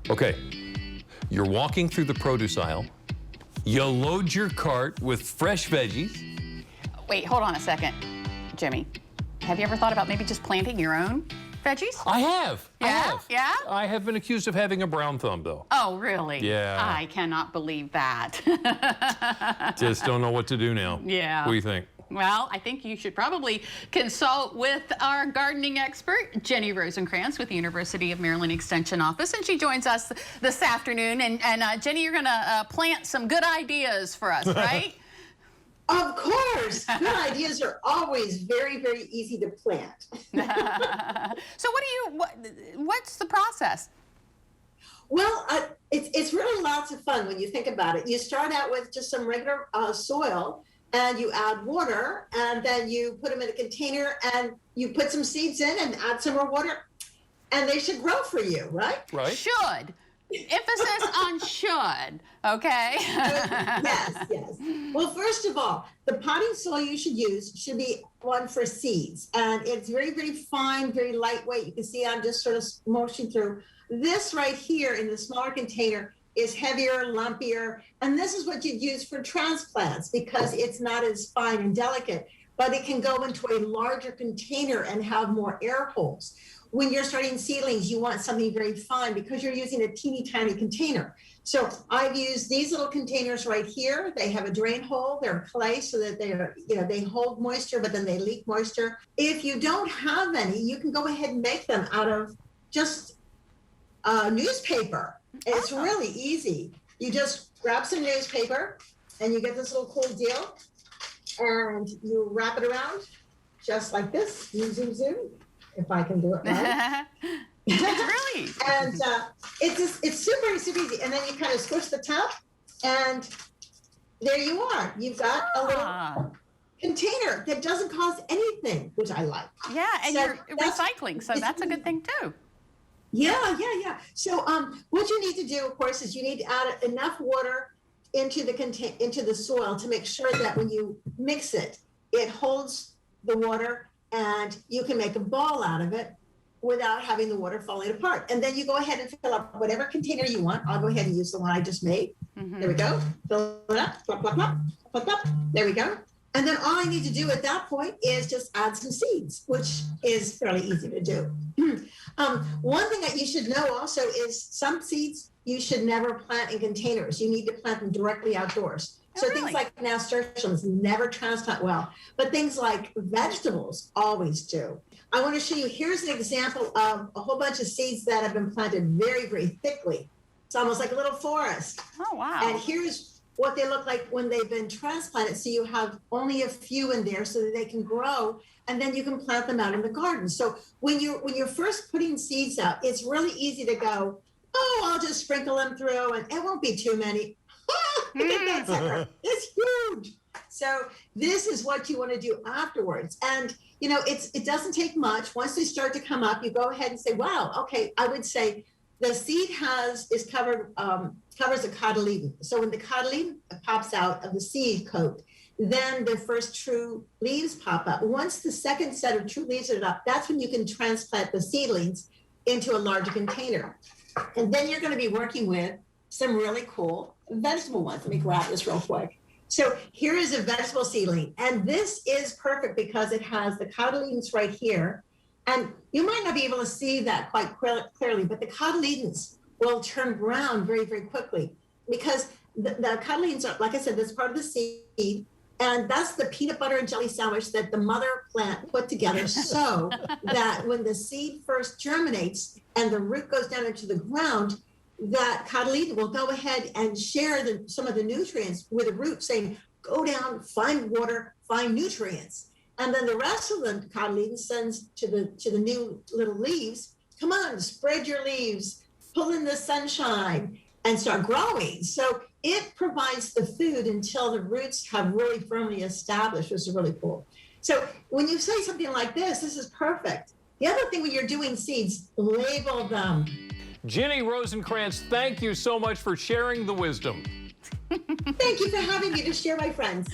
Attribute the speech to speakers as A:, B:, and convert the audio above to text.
A: Okay, you're walking through the produce aisle. You load your cart with fresh veggies.
B: Wait, hold on a second, Jimmy. Have you ever thought about maybe just planting your own veggies?
A: I have.
B: Yeah?
A: I have.
B: Yeah?
A: I have been accused of having a brown thumb, though.
B: Oh, really?
A: Yeah.
B: I cannot believe that.
A: Just don't know what to do now.
B: Yeah.
A: What do you think?
B: Well, I think you should probably consult with our gardening expert, Ginny Rosenkranz with the University of Maryland Extension Office, and she joins us this afternoon. And Ginny, you're going to plant some good ideas for us, right?
C: Of course. Good ideas are always very, very easy to plant.
B: So what's the process?
C: Well, it's really lots of fun when you think about it. You start out with just some regular soil, and you add water, and then you put them in a container, and you put some seeds in and add some more water, and they should grow for you, right?
A: Right.
B: Should. Emphasis on should, okay?
C: Yes. Well, first of all, the potting soil you should use should be one for seeds. And it's very, very fine, very lightweight. You can see I'm just sort of motioning through. This right here in the smaller container is heavier, lumpier. And this is what you'd use for transplants because it's not as fine and delicate, but it can go into a larger container and have more air holes. When you're starting seedlings, you want something very fine because you're using a teeny tiny container. So I've used these little containers right here. They have a drain hole. They're clay so that they hold moisture, but then they leak moisture. If you don't have any, you can go ahead and make them out of just newspaper. It's really easy. You just grab some newspaper and you get this little cool deal and you wrap it around just like this. Zoom. If I can do it right.
B: It's really.
C: And it's super, super easy. And then you kind of squish the top, and there you are. You've got a little container that doesn't cost anything, which I like.
B: Yeah, and
C: So
B: you're recycling, so that's a good thing too.
C: Yeah. So what you need to do, of course, is you need to add enough water into the soil to make sure that when you mix it, it holds the water, and you can make a ball out of it without having the water falling apart. And then you go ahead and fill up whatever container you want. I'll go ahead and use the one I just made. Mm-hmm. There we go. Fill it up. Plop, plop, plop, plop, plop. There we go. And then all I need to do at that point is just add some seeds, which is fairly easy to do. One thing that you should know also is some seeds you should never plant in containers. You need to plant them directly outdoors. So things like nasturtiums never transplant well, but things like vegetables always do. I want to show you, here's an example of a whole bunch of seeds that have been planted very, very thickly. It's almost like a little forest.
B: Oh, wow.
C: And here's what they look like when they've been transplanted. So you have only a few in there so that they can grow, and then you can plant them out in the garden. So when you're first putting seeds out, it's really easy to go, oh, I'll just sprinkle them through, and it won't be too many. Look at that sucker. It's huge. So this is what you want to do afterwards. And, it doesn't take much. Once they start to come up, you go ahead and say, wow, okay, I would say the seed covers a cotyledon. So when the cotyledon pops out of the seed coat, then the first true leaves pop up. Once the second set of true leaves are up, that's when you can transplant the seedlings into a larger container. And then you're going to be working with some really cool vegetable ones. Let me grab this real quick. So here is a vegetable seedling, and this is perfect because it has the cotyledons right here. And you might not be able to see that quite clearly, but the cotyledons will turn brown very, very quickly because the cotyledons are, like I said, that's part of the seed. And that's the peanut butter and jelly sandwich that the mother plant put together so that when the seed first germinates and the root goes down into the ground, that cotyledon will go ahead and share some of the nutrients with the root, saying, go down, find water, find nutrients. And then the rest of the cotyledon sends to the new little leaves, come on, spread your leaves, pull in the sunshine, and start growing. So it provides the food until the roots have really firmly established, which is really cool. So when you say something like this is perfect. The other thing when you're doing seeds, label them.
A: Ginny Rosenkranz, thank you so much for sharing the wisdom.
C: Thank you for having me to share my friends.